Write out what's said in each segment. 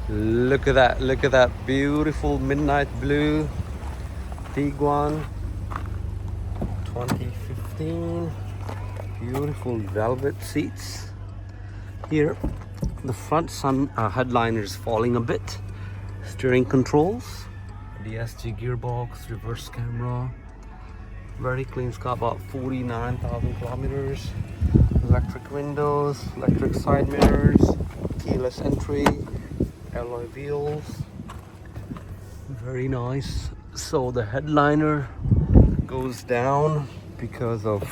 Look at that beautiful midnight blue Tiguan 2015. Beautiful velvet seats. Here, the front sun headliner is falling a bit. Steering controls, DSG gearbox, reverse camera. Very clean. It's got about 49,000 kilometers. Electric windows, electric side mirrors, keyless entry, alloy wheels. Very nice. So the headliner goes down because of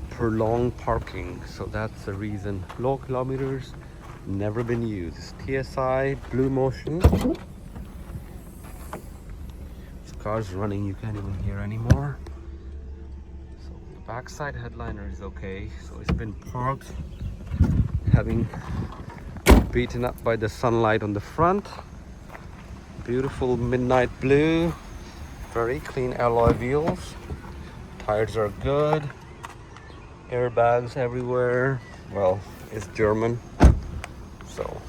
prolonged parking. So that's the reason. Low kilometers, never been used. TSI, Blue Motion. This car's running, you can't even hear anymore. So the backside headliner is okay. So it's been parked, having beaten up by the sunlight on the front. Beautiful midnight blue, very clean alloy wheels. Tires are good. Airbags everywhere. Well, it's German, so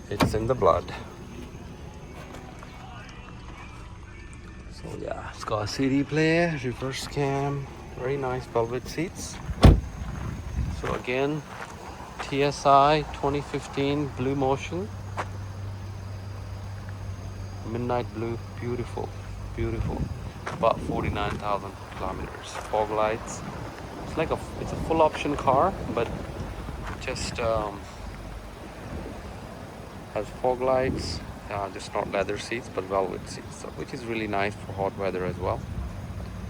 it's in the blood. So yeah, it's got a CD player, reverse cam, very nice velvet seats. So again, TSI 2015 Blue Motion, midnight blue, beautiful, beautiful. About 49,000 kilometers. Fog lights. It's a full option car, but just has fog lights. Just not leather seats, but velvet seats, so, which is really nice for hot weather as well.